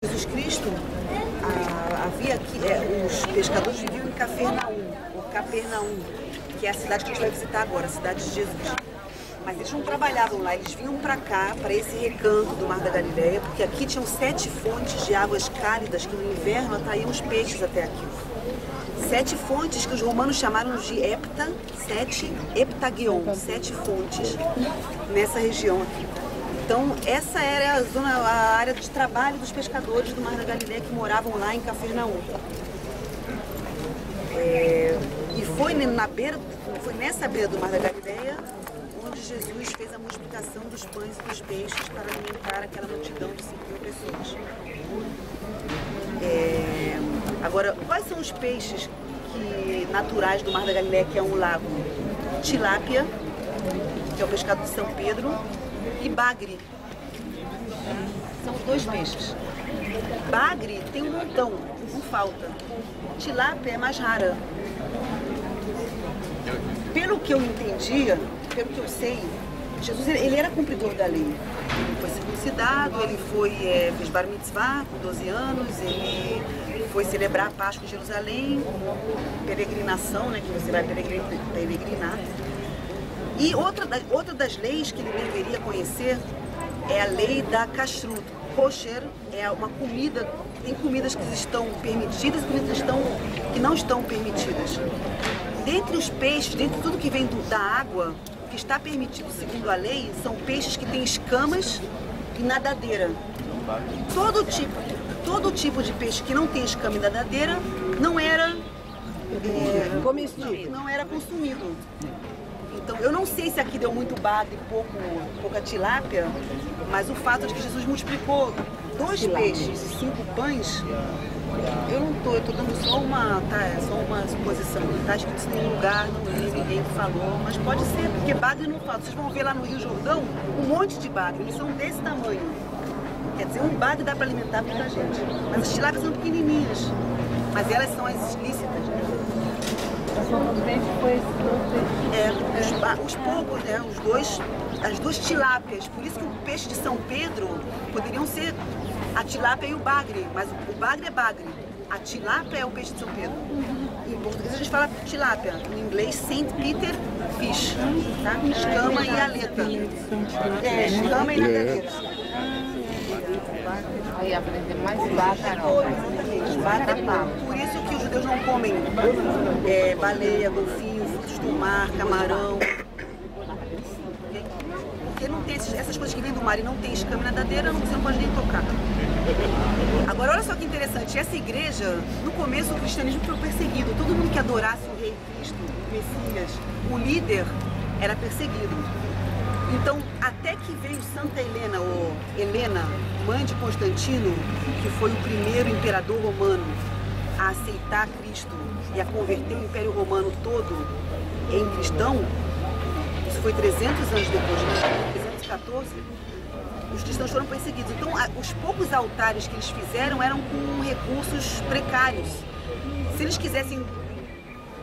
Jesus Cristo, havia aqui, os pescadores viviam em Cafarnaum, ou Capernaum, que é a cidade que a gente vai visitar agora, a cidade de Jesus. Mas eles não trabalhavam lá, eles vinham para cá, para esse recanto do Mar da Galileia, porque aqui tinham 7 fontes de águas cálidas que no inverno atraíam os peixes até aqui. 7 fontes que os romanos chamaram de hepta, 7 heptagion, 7 fontes nessa região aqui. Então, essa era a área de trabalho dos pescadores do Mar da Galileia que moravam lá em Cafarnaum. E foi nessa beira do Mar da Galileia onde Jesus fez a multiplicação dos pães e dos peixes para alimentar aquela multidão de 5.000 pessoas. Agora, quais são os peixes naturais do Mar da Galileia, que é um lago? Tilápia, que é o pescado de São Pedro, e bagre. São os 2 peixes. Bagre tem um montão, não falta. Tilápia é mais rara. Pelo que eu entendia, pelo que eu sei, Jesus ele era cumpridor da lei. Ele foi circuncidado, ele fez bar mitzvah com 12 anos, ele foi celebrar a Páscoa em Jerusalém, peregrinação, né, que você vai peregrinar. E outra das leis que ele deveria conhecer é a lei da kashrut. Kosher é uma comida, tem comidas que estão permitidas e comidas que não estão permitidas. Dentre os peixes, dentre tudo que vem da água, o que está permitido segundo a lei são peixes que têm escamas e nadadeira. Todo tipo de peixe que não tem escama e nadadeira não era consumido. Então, eu não sei se aqui deu muito bagre e pouca tilápia, mas o fato de que Jesus multiplicou 2 peixes e 5 pães, eu tô dando só uma suposição. Está escrito isso em nenhum lugar, não li, ninguém falou, mas pode ser, porque bagre não falta. Vocês vão ver lá no Rio Jordão um monte de bagre, eles são desse tamanho. Quer dizer, um bagre dá para alimentar muita gente. Mas as tilápias são pequenininhas, mas elas são as ilícitas, né? Os poucos, né? As 2 tilápias. Por isso que o peixe de São Pedro poderiam ser a tilápia e o bagre, mas o bagre é bagre. A tilápia é o peixe de São Pedro. Em português a gente fala tilápia, em inglês St. Peter Fish, tá? Escama e aleta. Escama e nadadeira. Aí aprender mais bacalhau. Por isso que os judeus não comem baleia, golfinho, frutos do mar, camarão. Porque não tem essas coisas que vêm do mar e não tem escama e nadadeira, você não pode nem tocar. Agora, olha só que interessante, essa igreja, no começo o cristianismo foi perseguido. Todo mundo que adorasse o Rei Cristo, o Messias, o líder, era perseguido. Então, até que veio Santa Helena, ou Helena, mãe de Constantino, que foi o primeiro imperador romano a aceitar Cristo e a converter o Império Romano todo em cristão, isso foi 300 anos depois, né? 314, os cristãos foram perseguidos. Então, os poucos altares que eles fizeram eram com recursos precários. Se eles quisessem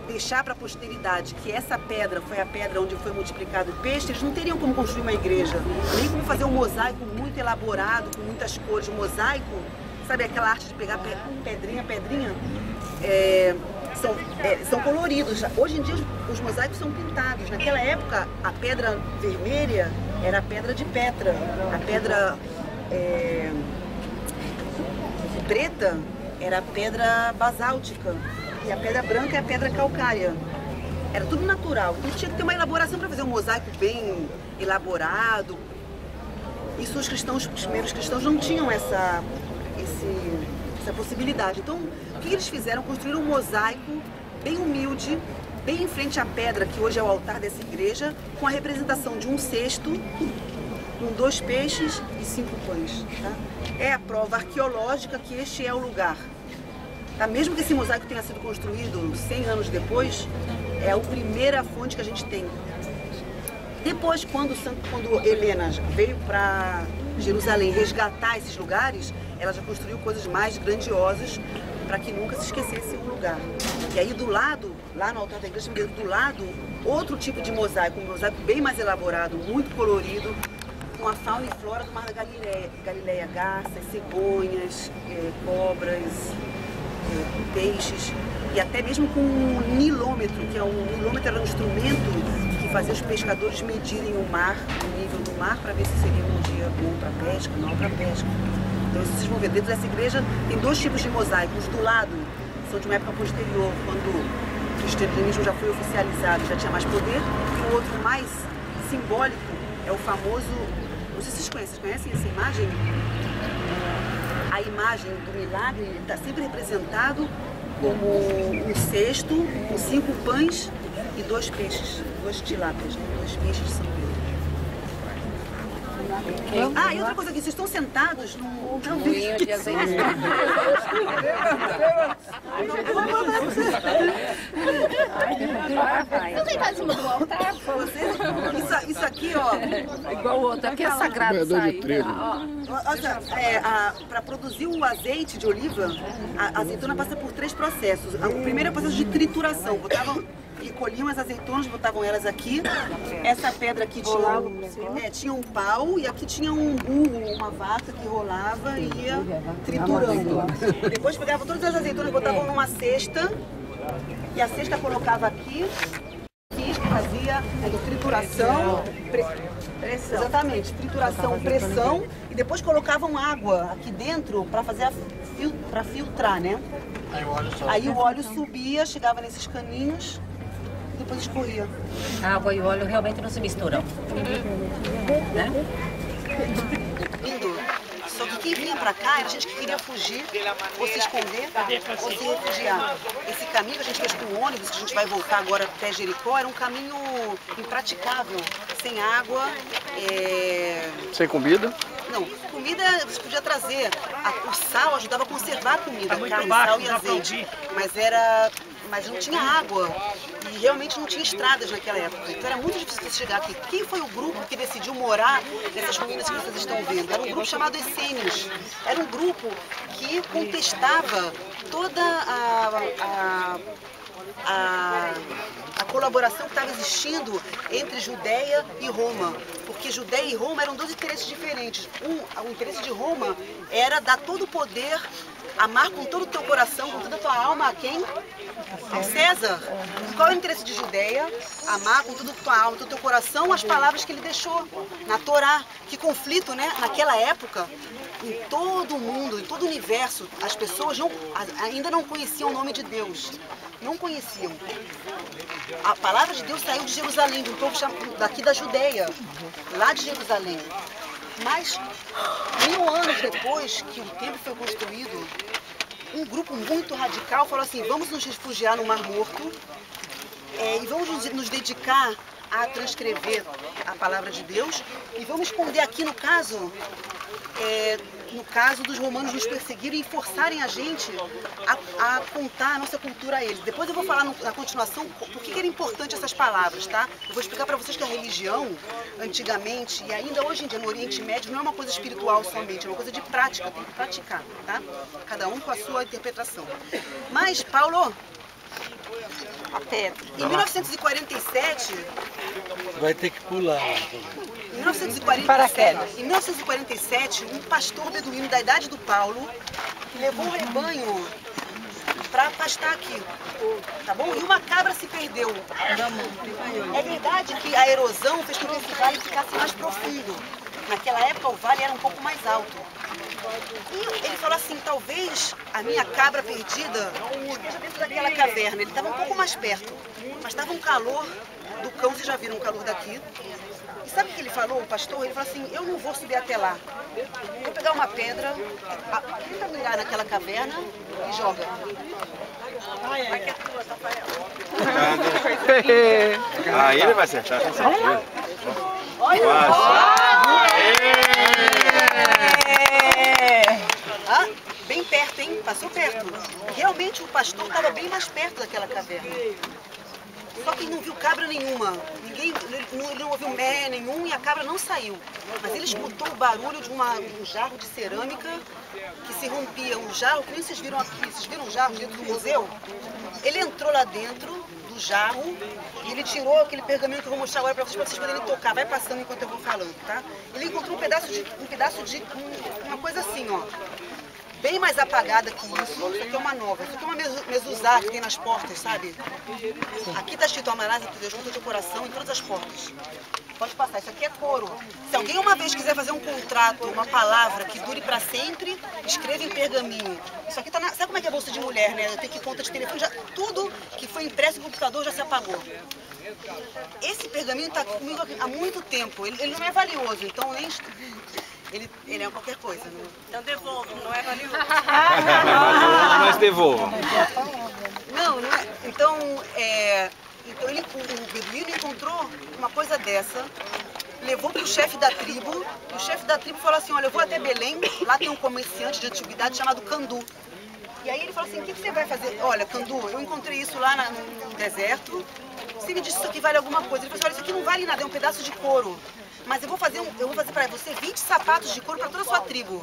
deixar para a posteridade que essa pedra foi a pedra onde foi multiplicado o peixe, eles não teriam como construir uma igreja, nem como fazer um mosaico muito elaborado, com muitas cores. O mosaico, sabe aquela arte de pegar pedrinha, são coloridos. Hoje em dia os mosaicos são pintados. Naquela época a pedra vermelha era a pedra de Petra, a pedra preta era a pedra basáltica. E a pedra branca é a pedra calcária. Era tudo natural. Então tinha que ter uma elaboração para fazer um mosaico bem elaborado. Isso os primeiros cristãos não tinham essa possibilidade. Então, o que eles fizeram? Construíram um mosaico bem humilde, bem em frente à pedra, que hoje é o altar dessa igreja, com a representação de um cesto, com 2 peixes e 5 pães. Tá? É a prova arqueológica que este é o lugar. Tá? Mesmo que esse mosaico tenha sido construído 100 anos depois, é a primeira fonte que a gente tem. Depois, quando Helena veio para Jerusalém resgatar esses lugares, ela já construiu coisas mais grandiosas para que nunca se esquecesse o lugar. E aí do lado, lá no altar da igreja, do lado, outro tipo de mosaico, um mosaico bem mais elaborado, muito colorido, com a fauna e flora do Mar da Galileia, garças, cegonhas, cobras, peixes, e até mesmo com um nilômetro, que é um nilômetro era um instrumento que fazia os pescadores medirem o mar, o nível do mar, para ver se seria um dia bom para pesca, não para pesca. Então vocês vão ver, dentro dessa igreja tem 2 tipos de mosaicos. Do lado são de uma época posterior, quando o cristianismo já foi oficializado, já tinha mais poder. O outro mais simbólico é o famoso, não sei se vocês conhecem essa imagem? A imagem do milagre está sempre representado como um cesto com 5 pães e 2 peixes, 2 tilápias, né? 2 peixes de São Pedro. Ah, e outra coisa aqui, vocês estão sentados num moinho de azeite. Estão sentados em cima do altar? Isso aqui, ó. Igual o outro, aqui é sagrado sair. Para produzir o azeite de oliva, a azeitona passa por 3 processos. O primeiro é o processo de trituração. Recolhiam as azeitonas, botavam elas aqui. Essa pedra aqui tinha um pau, e aqui tinha um burro, uma vaca que rolava e ia triturando. Depois pegavam todas as azeitonas, botavam numa cesta, e a cesta colocava aqui, fazia a trituração, pressão. Exatamente, trituração, pressão, e depois colocavam água aqui dentro para fazer para filtrar, né? Aí o óleo subia, chegava nesses caninhos, depois escorria. A água e o óleo realmente não se misturam. Né? Lindo. Só que quem vinha pra cá era gente que queria fugir, ou se esconder, ou se refugiar. Esse caminho que a gente fez com o ônibus, que a gente vai voltar agora até Jericó, era um caminho impraticável, sem água. Sem comida? Não, comida você podia trazer. O sal ajudava a conservar a comida, carne, sal e azeite. Mas não tinha água e realmente não tinha estradas naquela época. Então era muito difícil você chegar aqui. Quem foi o grupo que decidiu morar nessas ruínas que vocês estão vendo? Era um grupo chamado Essênios. Era um grupo que contestava toda a colaboração que estava existindo entre Judeia e Roma, porque Judeia e Roma eram 2 interesses diferentes. O interesse de Roma era dar todo o poder, amar com todo o teu coração, com toda a tua alma a quem? Ao César. E qual é o interesse de Judeia? Amar com toda a tua alma, todo o teu coração as palavras que ele deixou na Torá. Que conflito, né? Naquela época, em todo o mundo, em todo o universo, as pessoas ainda não conheciam o nome de Deus. Não conheciam. A palavra de Deus saiu de Jerusalém, de um povo daqui da Judeia, lá de Jerusalém. Mas, 1000 anos depois que o templo foi construído, um grupo muito radical falou assim: vamos nos refugiar no Mar Morto e vamos nos dedicar a transcrever a palavra de Deus e vamos esconder aqui, no caso dos romanos nos perseguirem e forçarem a gente a contar a nossa cultura a eles. Depois eu vou falar na continuação por que era importante essas palavras, tá? Eu vou explicar para vocês que a religião, antigamente e ainda hoje em dia no Oriente Médio, não é uma coisa espiritual somente, é uma coisa de prática, tem que praticar, tá? Cada um com a sua interpretação. Mas, Paulo, em 1947... Vai ter que pular. Em 1947, um pastor beduíno da idade do Paulo levou um rebanho para pastar aqui, tá bom? E uma cabra se perdeu. É verdade que a erosão fez com que esse vale ficasse mais profundo. Naquela época o vale era um pouco mais alto. E ele falou assim: talvez a minha cabra perdida esteja dentro daquela caverna. Ele estava um pouco mais perto, mas estava um calor do cão, vocês já viram o calor daqui. E sabe o que ele falou, o pastor? Ele falou assim: eu não vou subir até lá. Vou pegar uma pedra, tenta mirar naquela caverna e joga. Vai que é tua, Tafarel. Aí ele vai acertar, com certeza. Bem perto, hein? Passou perto. Realmente o pastor estava bem mais perto daquela caverna. Só que ele não viu cabra nenhuma. Ele não ouviu mé nenhum e a cabra não saiu. Mas ele escutou o barulho de um jarro de cerâmica que se rompia. Um jarro que nem vocês viram aqui. Vocês viram um jarro dentro do museu? Ele entrou lá dentro do jarro e ele tirou aquele pergaminho que eu vou mostrar agora para vocês poderem tocar. Vai passando enquanto eu vou falando, tá? Ele encontrou um pedaço de uma coisa assim, ó. Bem mais apagada que isso. Isso aqui é uma nova. Isso aqui é uma mezuzá que tem nas portas, sabe? Aqui tá escrito Amarás a Deus com todo o teu coração em todas as portas. Pode passar, isso aqui é couro. Se alguém uma vez quiser fazer um contrato, uma palavra que dure para sempre, escreva em pergaminho. Isso aqui tá na... Sabe como é que é bolsa de mulher, né? Tem que conta de telefone, já... tudo que foi impresso no computador já se apagou. Esse pergaminho está comigo há muito tempo. Ele não é valioso, então nem... Ele é qualquer coisa, né? Então devolvo, não é valioso. Mas devolvam. Não é. Então, o beduíno encontrou uma coisa dessa, levou para o chefe da tribo, e o chefe da tribo falou assim, olha, eu vou até Belém, lá tem um comerciante de antiguidade chamado Candu. E aí ele falou assim, o que você vai fazer? Olha, Candu, eu encontrei isso lá no deserto, você me disse que isso aqui vale alguma coisa. Ele falou assim, olha, isso aqui não vale nada, é um pedaço de couro. Mas eu vou fazer para você 20 sapatos de couro para toda a sua tribo.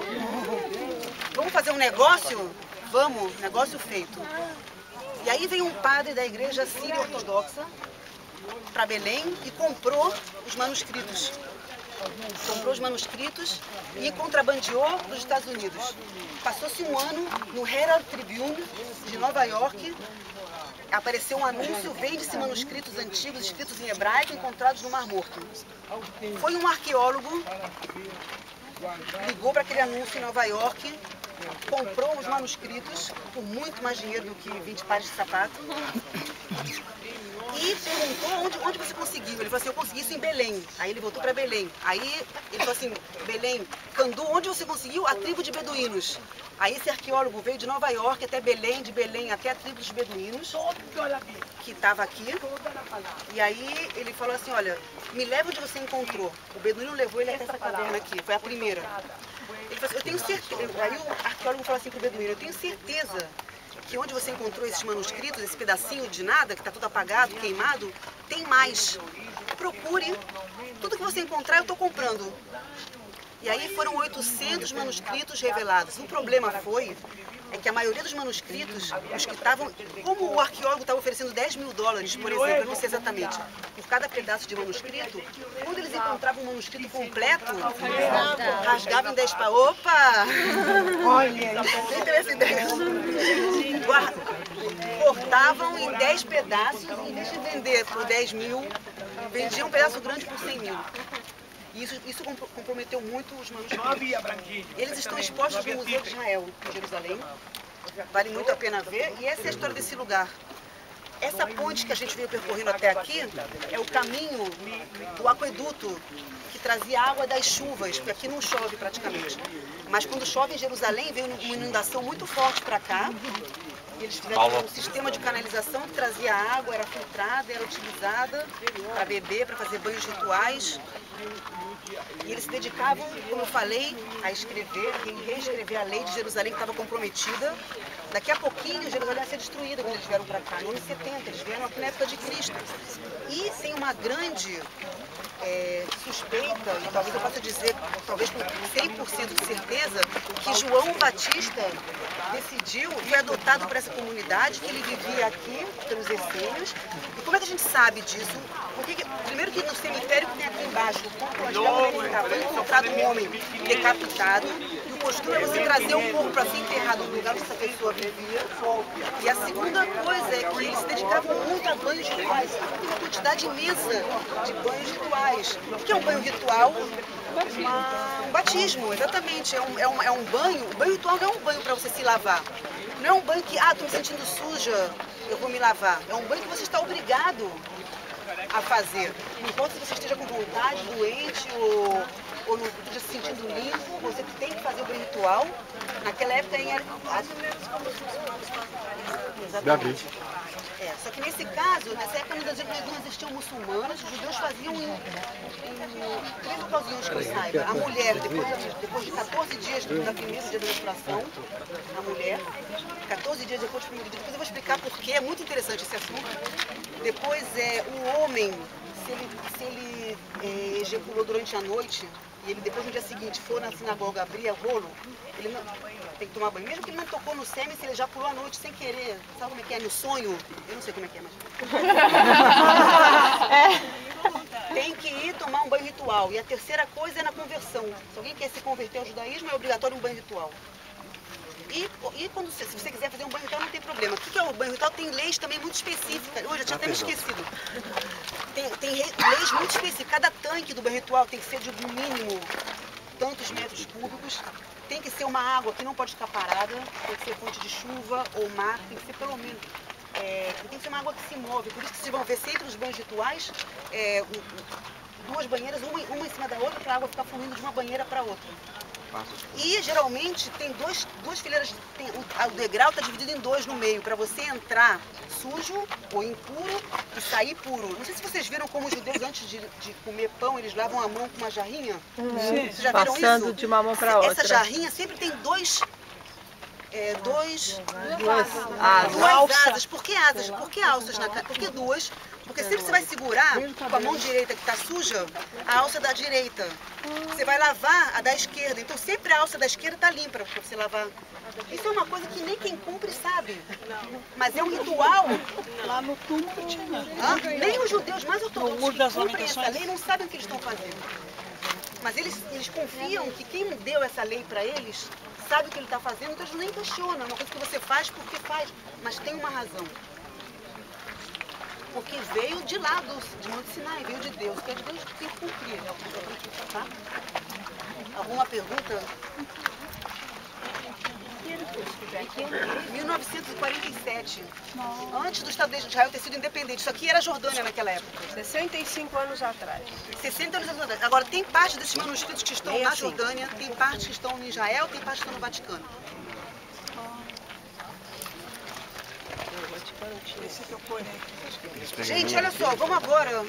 Vamos fazer um negócio? Vamos, negócio feito. E aí veio um padre da igreja síria ortodoxa para Belém e comprou os manuscritos. Comprou os manuscritos e contrabandeou para os Estados Unidos. Passou-se um ano no Herald Tribune de Nova York, apareceu um anúncio, vende-se manuscritos antigos escritos em hebraico encontrados no Mar Morto. Foi um arqueólogo, ligou para aquele anúncio em Nova York, comprou os manuscritos por muito mais dinheiro do que 20 pares de sapato e perguntou onde você conseguiu. Ele falou assim, eu consegui isso em Belém. Aí ele voltou para Belém. Aí ele falou assim, Belém, Candu, onde você conseguiu? A tribo de beduínos. Aí esse arqueólogo veio de Nova York até Belém, de Belém até a tribo dos beduínos, que estava aqui. E aí ele falou assim, olha, me leva onde você encontrou. O beduíno levou ele até essa caverna aqui, foi a primeira. Ele falou assim, eu tenho certeza, aí o arqueólogo falou assim para o beduíno, eu tenho certeza que onde você encontrou esses manuscritos, esse pedacinho de nada, que está tudo apagado, queimado, tem mais. Procure, tudo que você encontrar eu estou comprando. E aí foram 800 manuscritos revelados. O problema é que a maioria dos manuscritos, os que estavam, como o arqueólogo estava oferecendo $10 mil, por exemplo, eu não sei exatamente, por cada pedaço de manuscrito, quando eles encontravam um manuscrito completo, rasgavam em 10 para... Opa! Olha, quem teve essa ideia? Cortavam em 10 pedaços, em vez de vender por 10 mil, vendiam um pedaço grande por 100 mil. E isso comprometeu muito os manuscritos. Eles estão expostos no Museu de Israel, em Jerusalém. Vale muito a pena ver. E essa é a história desse lugar. Essa ponte que a gente veio percorrendo até aqui é o caminho do aqueduto que trazia água das chuvas, porque aqui não chove praticamente. Mas quando chove em Jerusalém, veio uma inundação muito forte para cá. E eles fizeram um sistema de canalização que trazia água, era filtrada, era utilizada para beber, para fazer banhos rituais. E eles se dedicavam, como eu falei, a escrever e reescrever a lei de Jerusalém que estava comprometida. Daqui a pouquinho, Jerusalém ia ser destruída quando eles vieram para cá, no ano 70, eles vieram aqui na época de Cristo. E tem uma grande suspeita, e talvez eu possa dizer, talvez com 100% de certeza, que João Batista decidiu, foi adotado por essa comunidade, que ele vivia aqui, pelos essênios. E como é que a gente sabe disso? Porque, primeiro que no cemitério que tem aqui embaixo, foi encontrado um homem decapitado, e o costume é você trazer o corpo para ser enterrado no lugar onde essa pessoa vivia. E a segunda coisa é que eles se dedicavam muito a banhos rituais. Tem uma quantidade imensa de banhos rituais. O que é um banho ritual? Um batismo, exatamente. É um banho. O banho ritual não é um banho para você se lavar. Não é um banho que, estou me sentindo suja, eu vou me lavar. É um banho que você está obrigado a fazer. Enquanto você esteja com vontade, doente ou não esteja se sentindo limpo, você tem que fazer o banho ritual. Naquela época em exatamente. Só que nesse caso, nessa época não existiam muçulmanos, os judeus faziam em 3 ocasiões que eu saiba. A mulher, depois de 14 dias da primeira dia da menstruação, a mulher, 14 dias depois do primeiro dia, depois eu vou explicar porque é muito interessante esse assunto. Depois o homem, se ele ejaculou durante a noite e ele depois no dia seguinte for na sinagoga abrir o rolo, ele não tem que tomar banho. Mesmo que ele não tocou no sêmen, se ele já pulou a noite sem querer, sabe como é que é? No sonho, eu não sei como é que é, mas... Tem que ir tomar um banho ritual. E a terceira coisa é na conversão. Se alguém quer se converter ao judaísmo, é obrigatório um banho ritual. E quando se você quiser fazer um banho ritual, não tem problema. O que é o banho ritual? Tem leis também muito específicas. Hoje eu tinha até me esquecido. Tem leis muito específicas. Cada tanque do banho ritual tem que ser de no mínimo tantos metros cúbicos. Tem que ser uma água que não pode ficar parada. Tem que ser fonte de chuva ou mar. Tem que ser pelo menos... tem que ser uma água que se move. Por isso que vocês vão ver sempre nos banhos rituais duas banheiras, uma em cima da outra, para a água ficar fluindo de uma banheira para outra. E geralmente tem duas fileiras, o degrau está dividido em dois no meio, para você entrar sujo ou impuro e sair puro. Não sei se vocês viram como os judeus antes de comer pão, eles lavam a mão com uma jarrinha. Vocês já viram passando isso? De uma mão para outra. Essa jarrinha sempre tem duas asas. Por que asas? Por que alças na cara? Por que duas? Porque sempre você vai segurar com a mão direita que está suja, a alça da direita. Você vai lavar a da esquerda. Então sempre a alça da esquerda está limpa para você lavar. Isso é uma coisa que nem quem cumpre sabe. Mas é um ritual. Lá no túmulo tinha. Nem os judeus mais ortodoxos que cumprem essa lei não sabem o que eles estão fazendo. Mas eles confiam que quem deu essa lei para eles sabe o que ele está fazendo, então eles nem questionam. É uma coisa que você faz porque faz, mas tem uma razão. Porque veio de lá, de Monte Sinai, veio de Deus. Que é de Deus que tem que cumprir. Tá? Alguma pergunta? 1947. Antes do Estado de Israel ter sido independente. Isso aqui era Jordânia naquela época. 65 anos atrás. 60 anos atrás. Agora, tem parte desses manuscritos que estão na Jordânia, tem partes que estão em Israel, tem partes que estão no Vaticano. Gente, olha só, vamos agora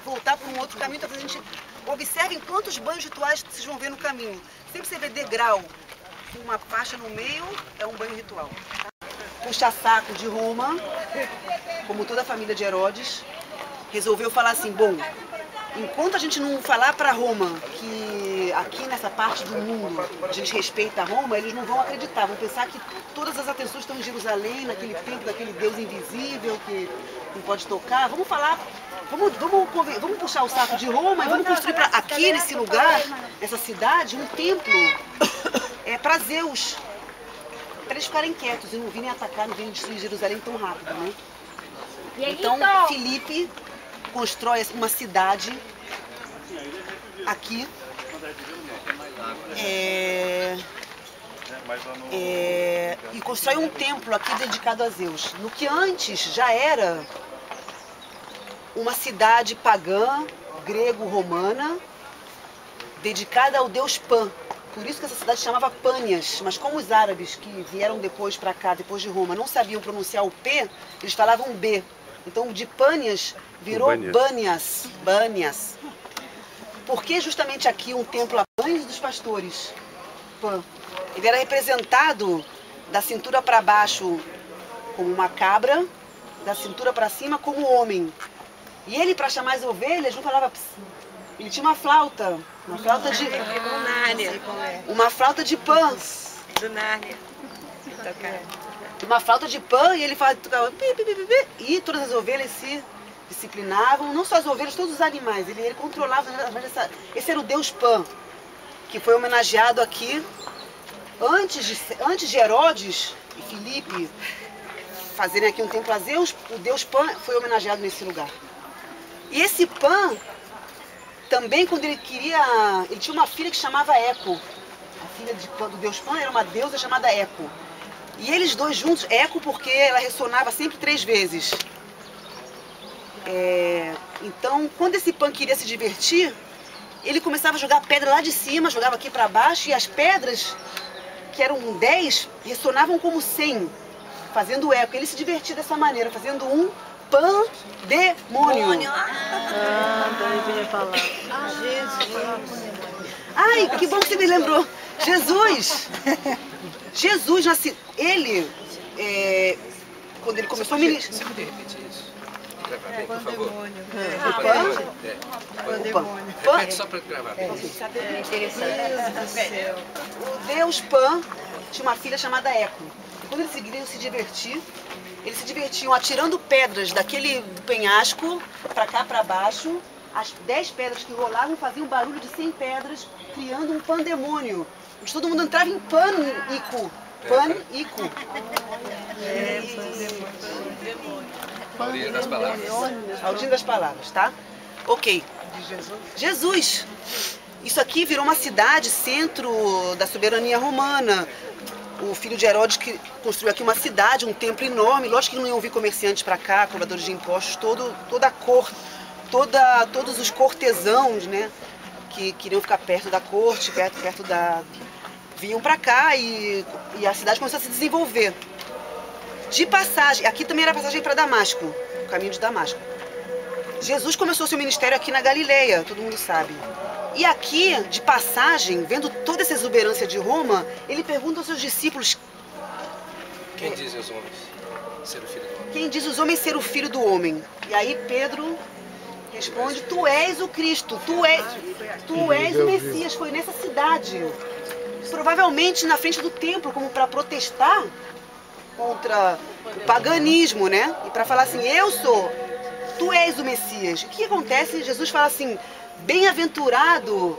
voltar para um outro caminho, para a gente observem quantos banhos rituais vocês vão ver no caminho. Sempre você vê degrau, uma faixa no meio, é um banho ritual. Puxa-saco de Roma, como toda a família de Herodes, resolveu falar assim, bom, enquanto a gente não falar para Roma que aqui nessa parte do mundo a gente respeita a Roma, eles não vão acreditar, vão pensar que todas as atenções estão em Jerusalém, naquele templo daquele Deus invisível que não pode tocar. Vamos falar, vamos puxar o saco de Roma e vamos construir aqui nesse lugar, nessa cidade, um templo para Zeus, para eles ficarem quietos e não virem atacar, não virem destruir Jerusalém tão rápido, né? Então, Filipe constrói uma cidade aqui e constrói um templo aqui dedicado a Zeus, no que antes já era uma cidade pagã, grego-romana, dedicada ao deus Pan. Por isso que essa cidade chamava Pânias, mas como os árabes que vieram depois para cá, depois de Roma, não sabiam pronunciar o P, eles falavam B. Então, de Pânias virou Bânias. Por que justamente aqui um templo a Pânias dos pastores? Pan. Ele era representado da cintura para baixo como uma cabra, da cintura para cima como homem. E ele, para chamar as ovelhas, não falava ps. Ele tinha uma flauta de... Uma flauta de Pan. Do Nárnia. Uma flauta de Pan e ele tocava pi, pi, pi, pi, pi, e todas as ovelhas se disciplinavam, não só as ovelhas, todos os animais. Ele controlava, esse era o deus Pan, que foi homenageado aqui antes de Herodes e Filipe fazerem aqui um templo a Zeus. O deus Pan foi homenageado nesse lugar. E esse Pan também, quando ele tinha uma filha que chamava Eco. A filha do deus Pan era uma deusa chamada Eco. E eles dois juntos, Eco porque ela ressonava sempre 3 vezes. Então, quando esse Pan queria se divertir, ele começava a jogar pedra lá de cima, jogava aqui para baixo, e as pedras, que eram 10, ressonavam como 100, fazendo eco. Ele se divertia dessa maneira, fazendo um pandemônio. Eu ia falar. Ai, que bom que você me lembrou. Jesus, ele, quando ele começou a ministrar... gravar bem, por favor. Pan? Só para gravar bem. O deus Pan tinha uma filha chamada Eco. E quando eles queriam se divertir, eles se divertiam atirando pedras daquele penhasco para cá, para baixo. As 10 pedras que rolavam faziam um barulho de 100 pedras, criando um pandemônio. Onde todo mundo entrava em pânico. Pânico. A origem das palavras. A origem das palavras, tá? Ok. Jesus. Isso aqui virou uma cidade, centro da soberania romana. O filho de Herodes que construiu aqui uma cidade, um templo enorme. Lógico que não iam vir comerciantes para cá, cobradores de impostos, toda a corte, todos os cortesãos, né, que queriam ficar perto da corte, perto da... vinham para cá e a cidade começou a se desenvolver. De passagem, aqui também era passagem para Damasco, o caminho de Damasco. Jesus começou seu ministério aqui na Galileia, todo mundo sabe. E aqui, de passagem, vendo toda essa exuberância de Roma, ele pergunta aos seus discípulos... Quem diz os homens ser o filho do homem? Quem diz os homens ser o filho do homem? E aí Pedro responde, tu és o Cristo, tu és o Messias. Foi nessa cidade, provavelmente na frente do templo, como para protestar contra o paganismo, né? E para falar assim, tu és o Messias. O que acontece? Jesus fala assim, bem-aventurado.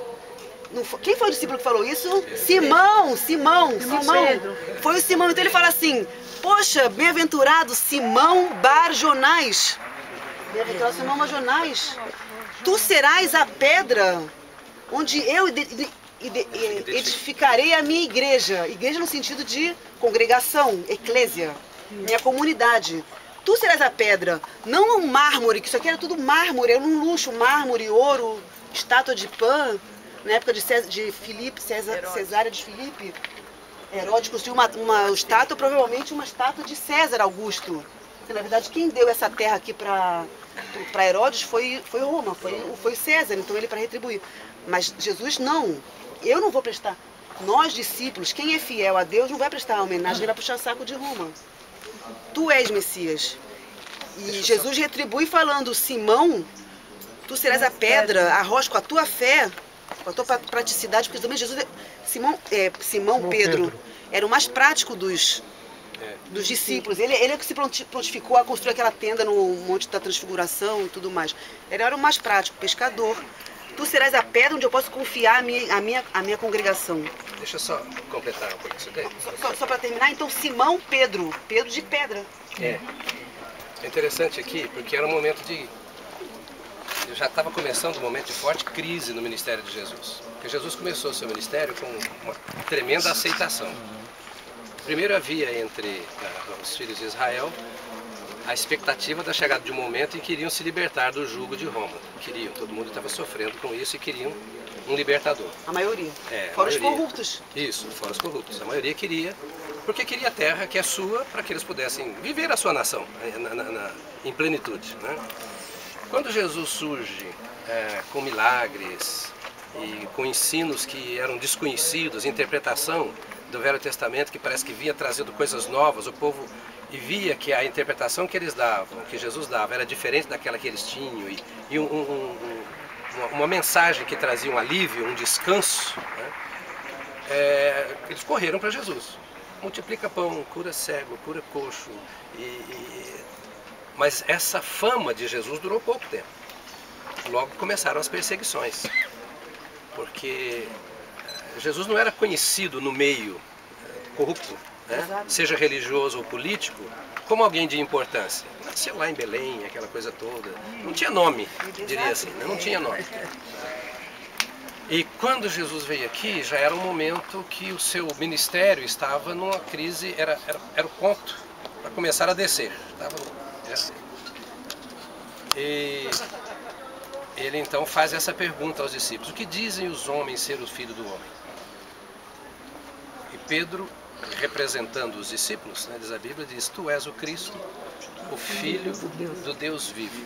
Quem foi o discípulo que falou isso? Simão. Foi o Simão. Então ele fala assim, poxa, bem-aventurado Simão Bar-Jonás. Bem-aventurado Simão Bar-Jonás. Tu serás a pedra onde eu edificarei a minha igreja. Igreja no sentido de congregação, eclésia, minha comunidade. Tu serás a pedra, não um mármore, que isso aqui era tudo mármore, era um luxo, mármore, ouro, estátua de Pan, na época de Filipe, Cesária de Filipe. Herodes construiu uma estátua, provavelmente uma estátua de César Augusto. Porque, na verdade, quem deu essa terra aqui para Herodes foi Roma, foi César, então ele para retribuir. Mas Jesus não, eu não vou prestar. Nós, discípulos, quem é fiel a Deus não vai prestar homenagem, ele vai puxar saco de Roma. Tu és Messias. E Jesus retribui falando, Simão, tu serás a pedra, a rocha, com a tua fé, com a tua praticidade, porque também Jesus, Simão Pedro, era o mais prático dos discípulos. Ele é que se prontificou a construir aquela tenda no Monte da Transfiguração e tudo mais. Ele era o mais prático, pescador. Tu serás a pedra onde eu posso confiar a minha congregação. Deixa eu só completar um pouco isso daí. Só para terminar, então Simão Pedro de pedra. É interessante aqui, porque era um momento já estava começando um momento de forte crise no ministério de Jesus. Porque Jesus começou o seu ministério com uma tremenda aceitação. Primeiro havia entre os filhos de Israel a expectativa da chegada de um momento em que iriam se libertar do jugo de Roma. Todo mundo estava sofrendo com isso e queriam um libertador. A maioria. Fora os corruptos. Isso, fora os corruptos. A maioria queria, porque queria a terra que é sua, para que eles pudessem viver a sua nação em plenitude, né? Quando Jesus surge com milagres e com ensinos que eram desconhecidos, interpretação do Velho Testamento que parece que vinha trazendo coisas novas, o povo via que a interpretação que eles davam, que Jesus dava, era diferente daquela que eles tinham e uma mensagem que trazia um alívio, um descanso, né? Eles correram para Jesus. Multiplica pão, cura cego, cura coxo. Mas essa fama de Jesus durou pouco tempo. Logo começaram as perseguições. Porque Jesus não era conhecido no meio corrupto, né? Seja religioso ou político, como alguém de importância. Nasceu lá em Belém, aquela coisa toda. Não tinha nome, diria assim, né? Não tinha nome. E quando Jesus veio aqui, já era um momento que o seu ministério estava numa crise, era o ponto para começar a descer. E ele então faz essa pergunta aos discípulos: o que dizem os homens ser o filho do homem? E Pedro, representando os discípulos, né, diz a Bíblia, diz: tu és o Cristo, o Filho do Deus vivo.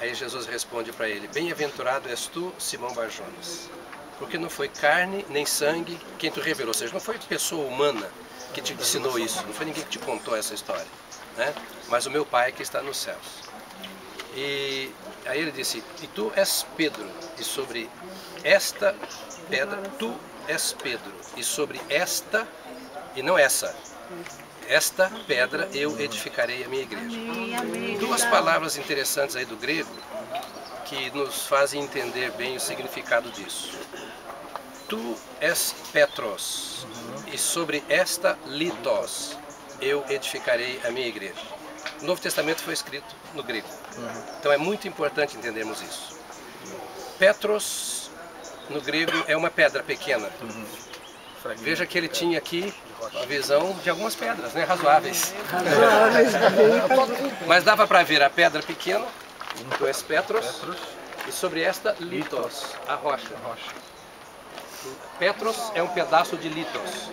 Aí Jesus responde para ele: bem-aventurado és tu, Simão Bar-Jonas, porque não foi carne nem sangue quem te revelou, ou seja, não foi pessoa humana que te ensinou isso, não foi ninguém que te contou essa história, né? Mas o meu Pai que está nos céus. E aí ele disse, e tu és Pedro, e sobre esta pedra, tu és Pedro, e sobre esta, e não essa pedra eu edificarei a minha igreja. Duas palavras interessantes aí do grego que nos fazem entender bem o significado disso. Tu és Petros, e sobre esta litos eu edificarei a minha igreja. O Novo Testamento foi escrito no grego, então é muito importante entendermos isso. Petros, no grego, é uma pedra pequena. Veja que ele tinha aqui a visão de algumas pedras, né, razoáveis. Mas dava para ver a pedra pequena, tu és Petros, e sobre esta litos, a rocha. Petros é um pedaço de litos.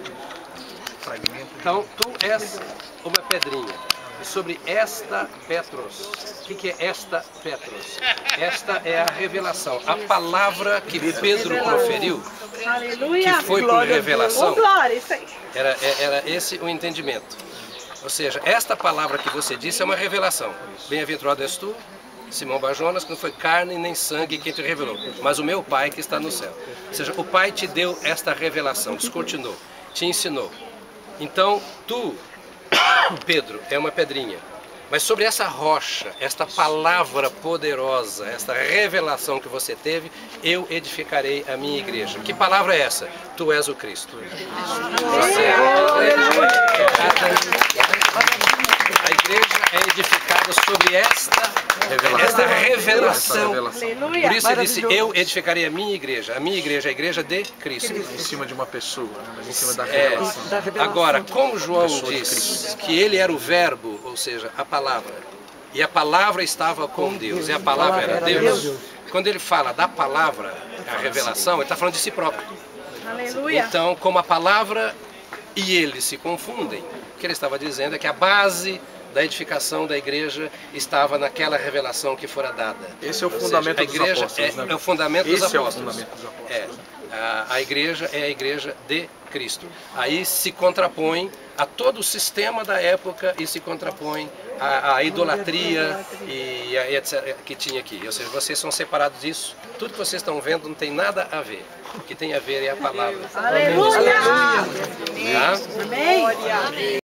Então, tu és uma pedrinha. E sobre esta Petros, o que é esta Petros? Esta é a revelação, a palavra que Pedro proferiu, que foi por revelação, era esse o entendimento. Ou seja, esta palavra que você disse é uma revelação. Bem-aventurado és tu, Simão Barjonas, que não foi carne nem sangue quem te revelou, mas o meu Pai que está no céu. Ou seja, o Pai te deu esta revelação, descortinou, te ensinou. Então, tu, Pedro, é uma pedrinha. Mas sobre essa rocha, esta palavra poderosa, esta revelação que você teve, eu edificarei a minha igreja. Que palavra é essa? Tu és o Cristo. Você é a igreja é edificada sobre esta revelação. Por isso ele disse, eu edificarei a minha igreja. A minha igreja é a igreja de Cristo. Em cima de uma pessoa, né? Mas em cima da revelação. Agora, como João diz que ele era o verbo, ou seja, a palavra, e a palavra estava com Deus, e a palavra era Deus, quando ele fala da palavra, a revelação, ele está falando de si próprio. Então, como a palavra e ele se confundem, o que ele estava dizendo é que a base da edificação da igreja estava naquela revelação que fora dada. Esse é o fundamento dos apóstolos, né? É o fundamento dos apóstolos. Esse é o fundamento dos apóstolos. A igreja é a igreja de Cristo. Aí se contrapõe a todo o sistema da época e se contrapõe à idolatria e etc. que tinha aqui. Ou seja, vocês são separados disso. Tudo que vocês estão vendo não tem nada a ver. O que tem a ver é a palavra. Aleluia! Tá? Amém!